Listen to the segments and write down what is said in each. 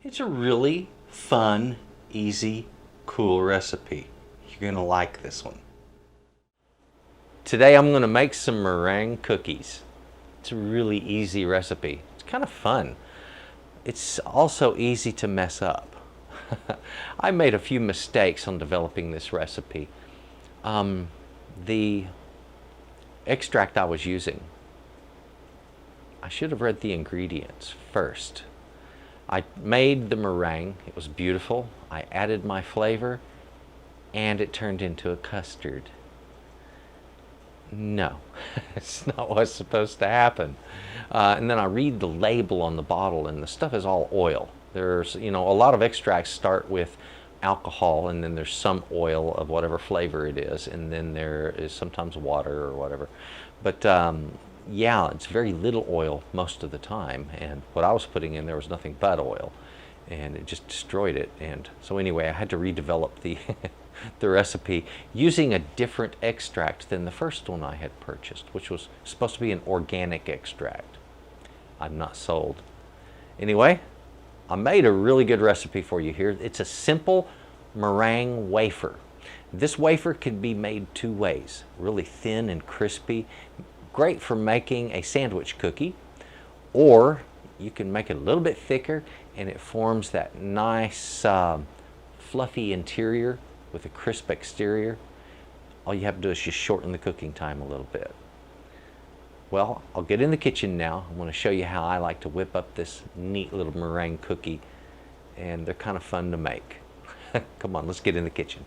It's a really fun, easy, cool recipe. You're gonna like this one. Today I'm gonna make some meringue cookies. It's a really easy recipe. It's kind of fun. It's also easy to mess up. I made a few mistakes on developing this recipe. The extract I was using, I should have read the ingredients first. I made the meringue, it was beautiful. I added my flavor and it turned into a custard. No, it's not what's supposed to happen. And then I read the label on the bottle and the stuff is all oil. There's, a lot of extracts start with alcohol and then there's some oil of whatever flavor it is, and then there is sometimes water or whatever. But yeah, it's very little oil most of the time, and what I was putting in there was nothing but oil, and it just destroyed it. And so anyway, I had to redevelop the the recipe using a different extract than the first one I had purchased, which was supposed to be an organic extract. I'm not sold. Anyway, I made a really good recipe for you here. It's a simple meringue wafer. This wafer can be made two ways, really thin and crispy. Great for making a sandwich cookie, or you can make it a little bit thicker and it forms that nice fluffy interior with a crisp exterior. All you have to do is just shorten the cooking time a little bit. Well, I'll get in the kitchen now. I'm going to show you how I like to whip up this neat little meringue cookie, and they're kind of fun to make. Come on, let's get in the kitchen.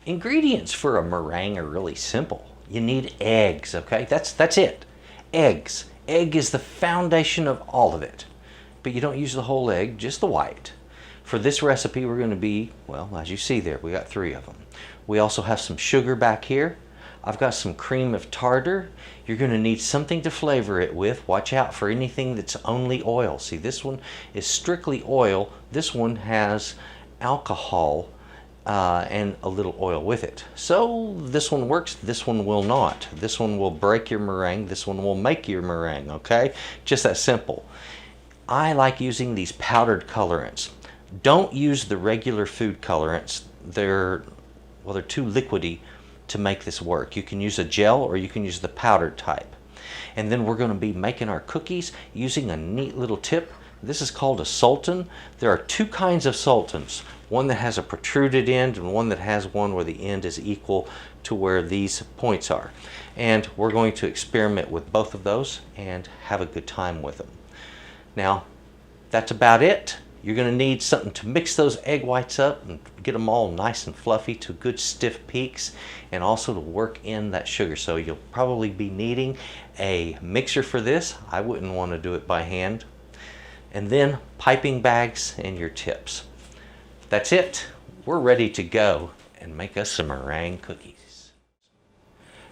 Ingredients for a meringue are really simple. You need eggs, okay? That's it. Eggs. Egg is the foundation of all of it. But you don't use the whole egg, just the white. For this recipe, we're going to be, well, as you see there, we got 3 of them. We also have some sugar back here. I've got some cream of tartar. You're going to need something to flavor it with. Watch out for anything that's only oil. See, this one is strictly oil. This one has alcohol and a little oil with it. So this one works, this one will not. This one will break your meringue, this one will make your meringue, okay? Just that simple. I like using these powdered colorants. Don't use the regular food colorants. They're too liquidy to make this work. You can use a gel or you can use the powdered type. And then we're going to be making our cookies using a neat little tip. This is called a Sultane. There are 2 kinds of Sultanes. One that has a protruded end and one that has one where the end is equal to where these points are. And we're going to experiment with both of those and have a good time with them. Now, that's about it. You're going to need something to mix those egg whites up and get them all nice and fluffy to good stiff peaks, and also to work in that sugar. So you'll probably be needing a mixer for this. I wouldn't want to do it by hand. And then piping bags and your tips. That's it. We're ready to go and make us some meringue cookies.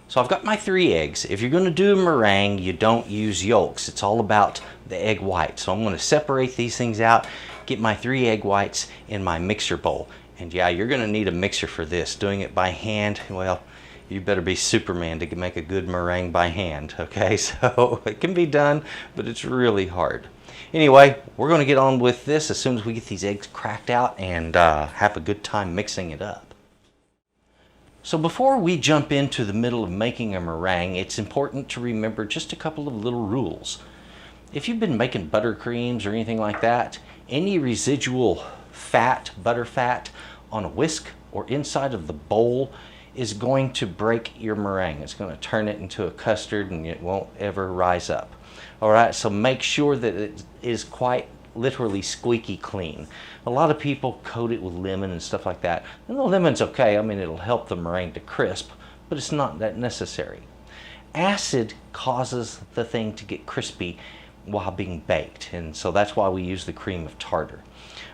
So I've got my 3 eggs. If you're going to do a meringue, you don't use yolks. It's all about the egg white. So I'm going to separate these things out, get my 3 egg whites in my mixer bowl. And yeah, you're going to need a mixer for this. Doing it by hand, well, you better be Superman to make a good meringue by hand, okay? So it can be done, but it's really hard. Anyway, we're going to get on with this as soon as we get these eggs cracked out and have a good time mixing it up. So before we jump into the middle of making a meringue, it's important to remember just a couple of little rules. If you've been making buttercreams or anything like that, any residual fat, butter fat, on a whisk or inside of the bowl is going to break your meringue. It's going to turn it into a custard and it won't ever rise up. Alright, so make sure that it is quite literally squeaky clean. A lot of people coat it with lemon and stuff like that. And the lemon's okay, I mean it'll help the meringue to crisp, but it's not that necessary. Acid causes the thing to get crispy while being baked, and so that's why we use the cream of tartar.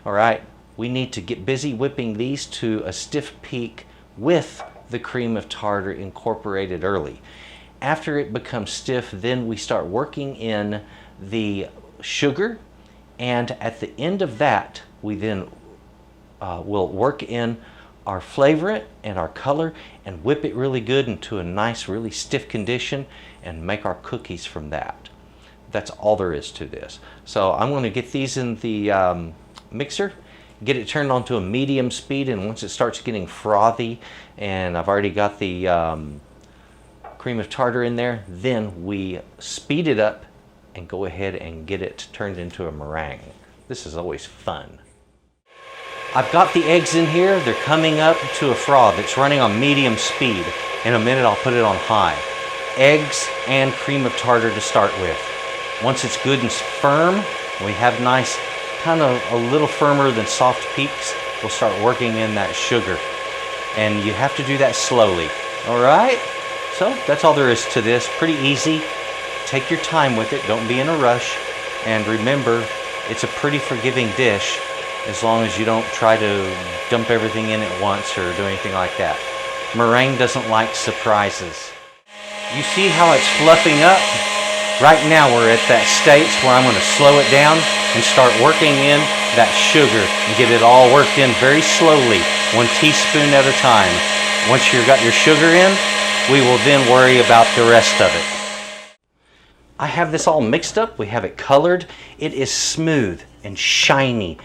Alright, we need to get busy whipping these to a stiff peak with the cream of tartar incorporated early. After it becomes stiff, then we start working in the sugar, and at the end of that, we then will work in our flavorant and our color and whip it really good into a nice, really stiff condition and make our cookies from that. That's all there is to this. So I'm going to get these in the mixer, get it turned on to a medium speed, and once it starts getting frothy, and I've already got the cream of tartar in there, then we speed it up and go ahead and get it turned into a meringue. This is always fun. I've got the eggs in here. They're coming up to a froth. It's running on medium speed. In a minute, I'll put it on high. Eggs and cream of tartar to start with. Once it's good and firm, we have nice, kind of a little firmer than soft peaks, we'll start working in that sugar. And you have to do that slowly, all right? So that's all there is to this, pretty easy. Take your time with it, don't be in a rush. And remember, it's a pretty forgiving dish as long as you don't try to dump everything in at once or do anything like that. Meringue doesn't like surprises. You see how it's fluffing up? Right now we're at that stage where I'm going to slow it down and start working in that sugar and get it all worked in very slowly, 1 teaspoon at a time. Once you've got your sugar in, we will then worry about the rest of it. I have this all mixed up. We have it colored. It is smooth and shiny,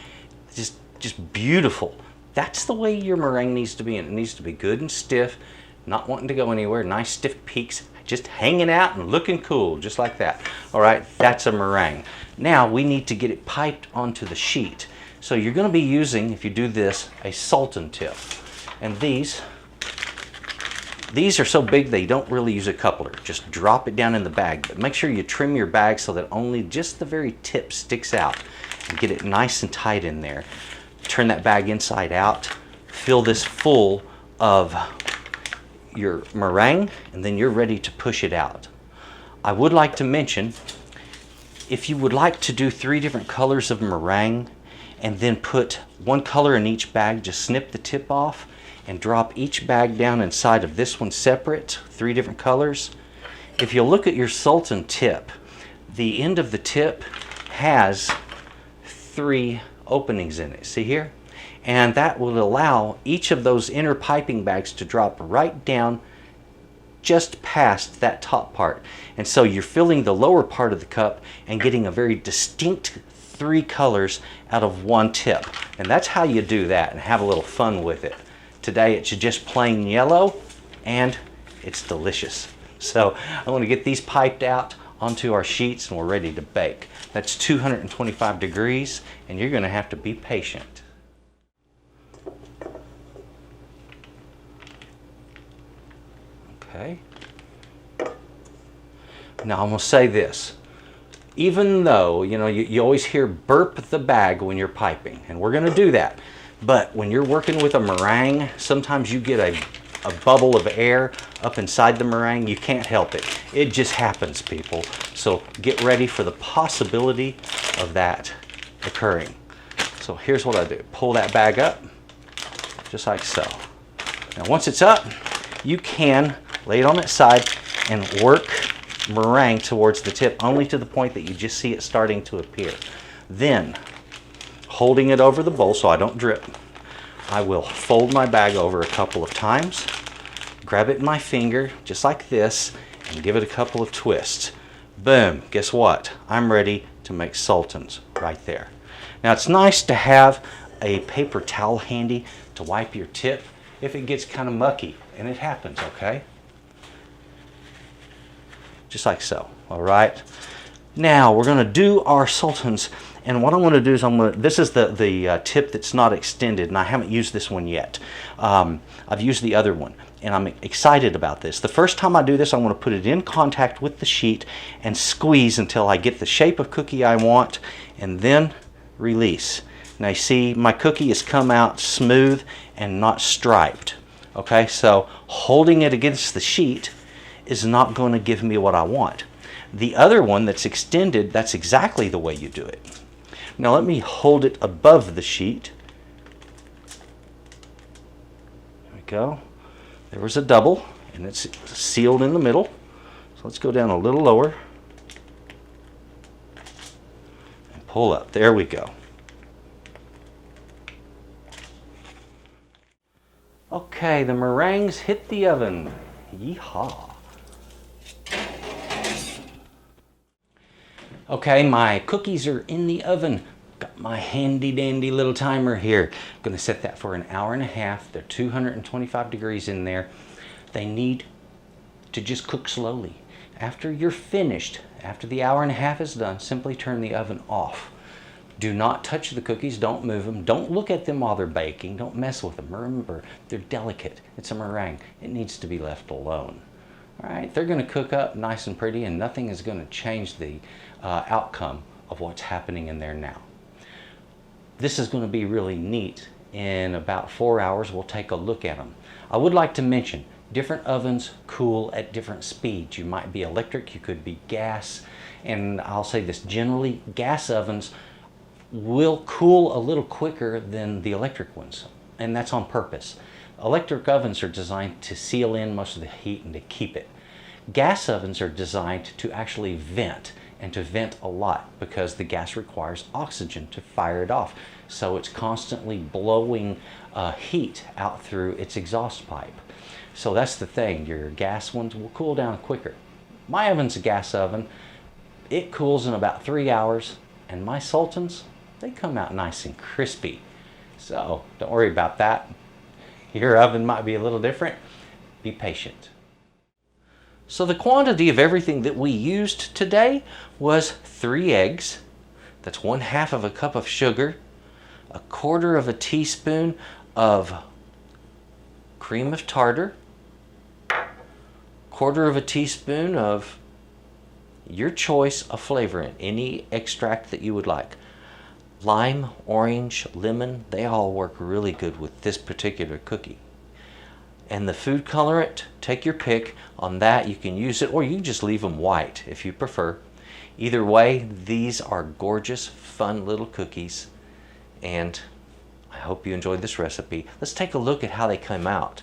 just beautiful. That's the way your meringue needs to be. And it needs to be good and stiff, not wanting to go anywhere. Nice stiff peaks, just hanging out and looking cool, just like that. All right, that's a meringue. Now we need to get it piped onto the sheet. So you're going to be using, if you do this, a Sultane tip. And these are so big they don't really use a coupler. Just drop it down in the bag, but make sure you trim your bag so that only just the very tip sticks out, and get it nice and tight in there. Turn that bag inside out, fill this full of your meringue, and then you're ready to push it out. I would like to mention, if you would like to do 3 different colors of meringue and then put 1 color in each bag, just snip the tip off and drop each bag down inside of this one separate, 3 different colors. If you look at your Sultane tip, the end of the tip has 3 openings in it, see here? And that will allow each of those inner piping bags to drop right down just past that top part. And so you're filling the lower part of the cup and getting a very distinct 3 colors out of 1 tip. And that's how you do that and have a little fun with it. Today it's just plain yellow and it's delicious. So I want to get these piped out onto our sheets and we're ready to bake. That's 225 degrees and you're going to have to be patient. Okay. Now I'm going to say this. Even though, you always hear burp the bag when you're piping, and we're going to do that. But when you're working with a meringue, sometimes you get a bubble of air up inside the meringue. You can't help it. It just happens, people. So get ready for the possibility of that occurring. So here's what I do. Pull that bag up, just like so. Now once it's up, you can lay it on its side and work meringue towards the tip, only to the point that you just see it starting to appear. Then, holding it over the bowl so I don't drip, I will fold my bag over a couple of times, grab it in my finger, just like this, and give it a couple of twists. Boom, guess what? I'm ready to make sultanes right there. Now it's nice to have a paper towel handy to wipe your tip if it gets kind of mucky, and it happens, okay? Just like so, all right? Now we're gonna do our sultanes, and what I'm gonna do is this is the tip that's not extended, and I haven't used this one yet. I've used the other one, and I'm excited about this. The first time I do this, I'm gonna put it in contact with the sheet and squeeze until I get the shape of cookie I want, and then release. Now you see my cookie has come out smooth and not striped. Okay, so holding it against the sheet is not going to give me what I want. The other one that's extended, that's exactly the way you do it. Now let me hold it above the sheet. There we go. There was a double and it's sealed in the middle. So let's go down a little lower and pull up. There we go. Okay, the meringues hit the oven. Yeehaw. Okay, my cookies are in the oven. Got my handy dandy little timer here. I'm gonna set that for an hour and a half. They're 225 degrees in there. They need to just cook slowly. After you're finished, after the hour and a half is done, simply turn the oven off. Do not touch the cookies, don't move them. Don't look at them while they're baking. Don't mess with them. Remember, they're delicate. It's a meringue. It needs to be left alone. All right, they're gonna cook up nice and pretty, and nothing is gonna change the outcome of what's happening in there now. This is gonna be really neat. In about 4 hours, we'll take a look at them. I would like to mention, different ovens cool at different speeds. You might be electric, you could be gas, and I'll say this, generally, gas ovens will cool a little quicker than the electric ones, and that's on purpose. Electric ovens are designed to seal in most of the heat and to keep it. Gas ovens are designed to actually vent, and to vent a lot, because the gas requires oxygen to fire it off. So it's constantly blowing heat out through its exhaust pipe. So that's the thing, your gas ones will cool down quicker. My oven's a gas oven. It cools in about 3 hours, and my Sultanes, they come out nice and crispy. So don't worry about that. Your oven might be a little different. Be patient. So the quantity of everything that we used today was 3 eggs. That's 1/2 of a cup of sugar, 1/4 of a teaspoon of cream of tartar, 1/4 of a teaspoon of your choice of flavoring, any extract that you would like. Lime, orange, lemon, they all work really good with this particular cookie. And the food colorant, take your pick on that. You can use it, or you can just leave them white if you prefer. Either way, these are gorgeous, fun little cookies, and I hope you enjoyed this recipe. Let's take a look at how they come out.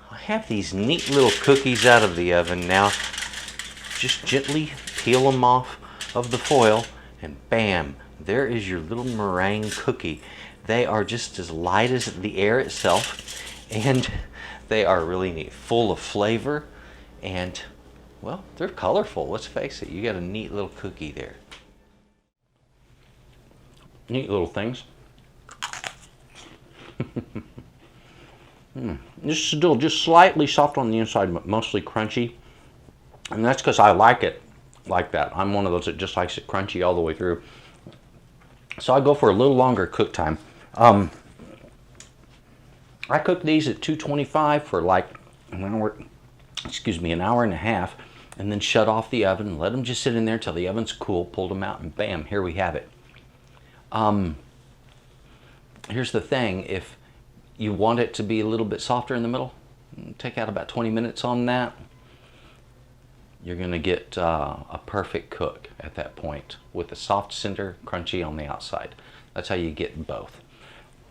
I have these neat little cookies out of the oven now. Just gently peel them off of the foil, and bam, there is your little meringue cookie. They are just as light as the air itself, and they are really neat, full of flavor, and well, they're colorful. Let's face it, you got a neat little cookie there. Neat little things. This is still just slightly soft on the inside, but mostly crunchy. And that's because I like it like that. I'm one of those that just likes it crunchy all the way through. So I go for a little longer cook time. I cook these at 225 for like an hour, an hour and a half, and then shut off the oven and let them just sit in there till the oven's cool, pulled them out, and bam, here we have it. Here's the thing, if you want it to be a little bit softer in the middle, take out about 20 minutes on that. You're gonna get a perfect cook at that point with a soft center, crunchy on the outside. That's how you get both.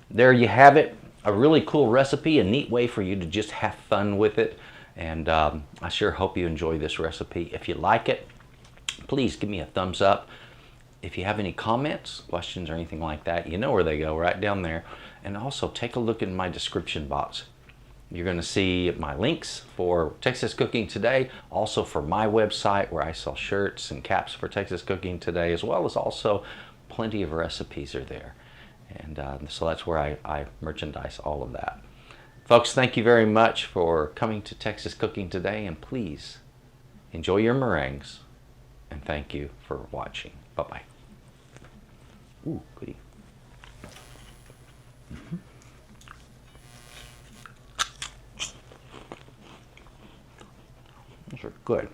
There you have it. A really cool recipe, a neat way for you to just have fun with it. And I sure hope you enjoy this recipe. If you like it, please give me a thumbs up. If you have any comments, questions, or anything like that, you know where they go, right down there. And also take a look in my description box. You're going to see my links for Texas Cooking Today, also for my website where I sell shirts and caps for Texas Cooking Today, as well as also plenty of recipes are there. And so that's where I merchandise all of that. Folks, thank you very much for coming to Texas Cooking Today, and please enjoy your meringues, and thank you for watching. Bye-bye. Ooh, goody. Those are good.